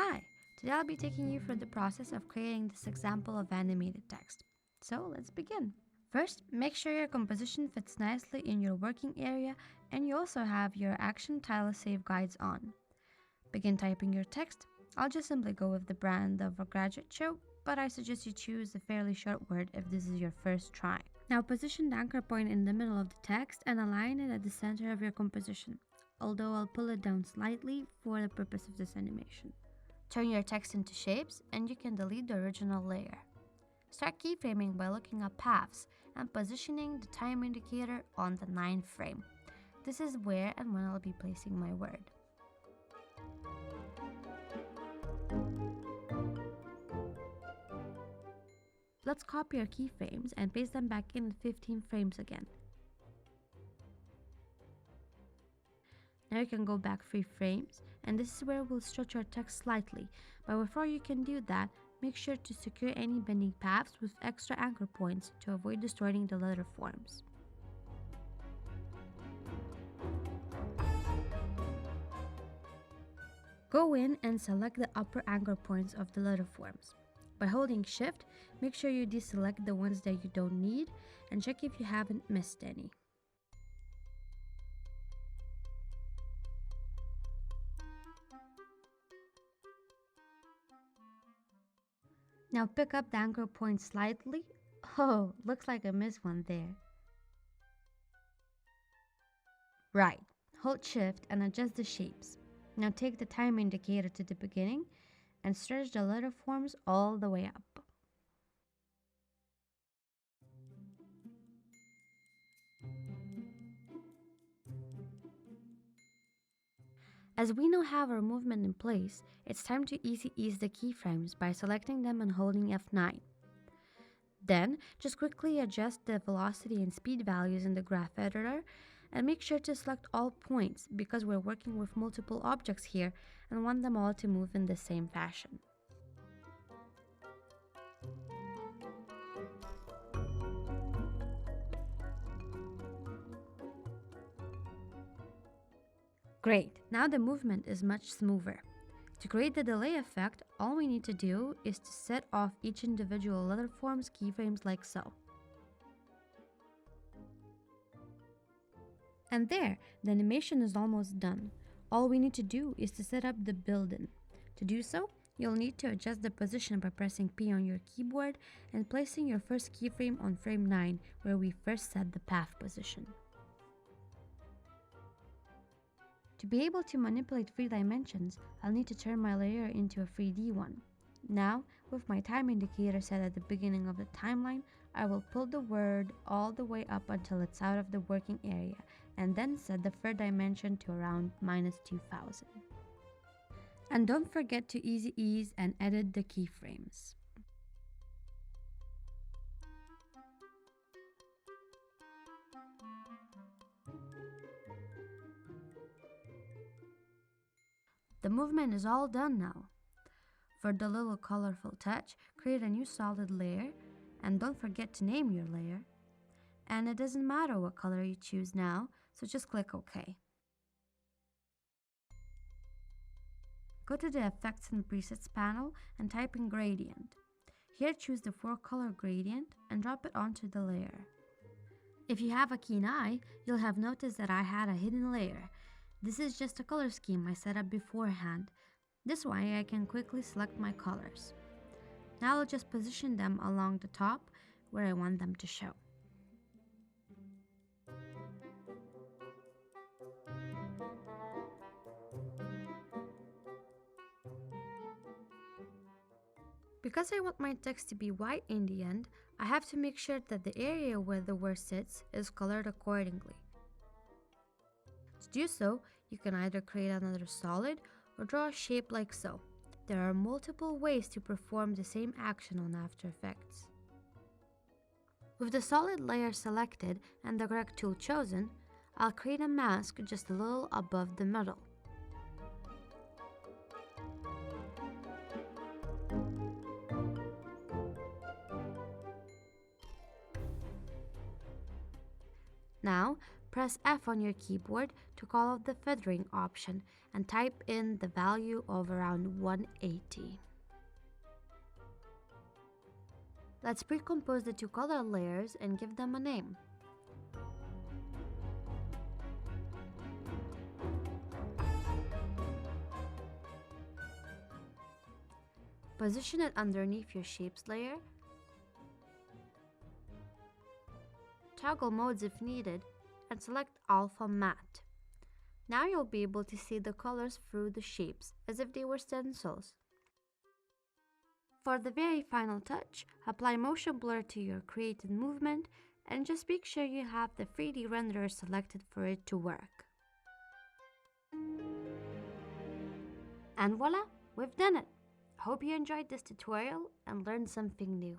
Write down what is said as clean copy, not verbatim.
Hi, today I'll be taking you through the process of creating this example of animated text. So let's begin. First, make sure your composition fits nicely in your working area and you also have your action tile save guides on. Begin typing your text. I'll just simply go with the brand of a graduate show, but I suggest you choose a fairly short word if this is your first try. Now position the anchor point in the middle of the text and align it at the center of your composition, although I'll pull it down slightly for the purpose of this animation. Turn your text into shapes and you can delete the original layer. Start keyframing by looking up paths and positioning the time indicator on the 9th frame. This is where and when I'll be placing my word. Let's copy our keyframes and paste them back in at 15 frames again. Now you can go back 3 frames, and this is where we'll stretch our text slightly, but before you can do that, make sure to secure any bending paths with extra anchor points to avoid distorting the letter forms. Go in and select the upper anchor points of the letter forms. By holding Shift, make sure you deselect the ones that you don't need and check if you haven't missed any. Now pick up the anchor point slightly. Oh, looks like I missed one there. Right, hold Shift and adjust the shapes. Now take the time indicator to the beginning and stretch the letter forms all the way up. As we now have our movement in place, it's time to ease the keyframes by selecting them and holding F9. Then, just quickly adjust the velocity and speed values in the graph editor and make sure to select all points because we're working with multiple objects here and want them all to move in the same fashion. Great, now the movement is much smoother. To create the delay effect, all we need to do is to set off each individual letter form's keyframes like so. And there, the animation is almost done. All we need to do is to set up the build-in. To do so, you'll need to adjust the position by pressing P on your keyboard and placing your first keyframe on frame 9 where we first set the path position. To be able to manipulate 3 dimensions, I'll need to turn my layer into a 3D one. Now, with my time indicator set at the beginning of the timeline, I will pull the word all the way up until it's out of the working area, and then set the third dimension to around -2000. And don't forget to ease and edit the keyframes. The movement is all done now. For the little colorful touch, create a new solid layer, and don't forget to name your layer. And it doesn't matter what color you choose now, so just click OK. Go to the Effects and Presets panel and type in Gradient. Here choose the 4-color gradient and drop it onto the layer. If you have a keen eye, you'll have noticed that I had a hidden layer. This is just a color scheme I set up beforehand. This way I can quickly select my colors. Now I'll just position them along the top where I want them to show. Because I want my text to be white in the end, I have to make sure that the area where the word sits is colored accordingly. To do so, you can either create another solid or draw a shape like so. There are multiple ways to perform the same action on After Effects. With the solid layer selected and the correct tool chosen, I'll create a mask just a little above the middle. Now, Press F on your keyboard to call out the feathering option and type in the value of around 180. Let's pre-compose the two color layers and give them a name. Position it underneath your shapes layer. Toggle modes if needed and select Alpha Matte. Now you'll be able to see the colors through the shapes as if they were stencils. For the very final touch, apply motion blur to your created movement and just make sure you have the 3D renderer selected for it to work. And voila, we've done it! Hope you enjoyed this tutorial and learned something new.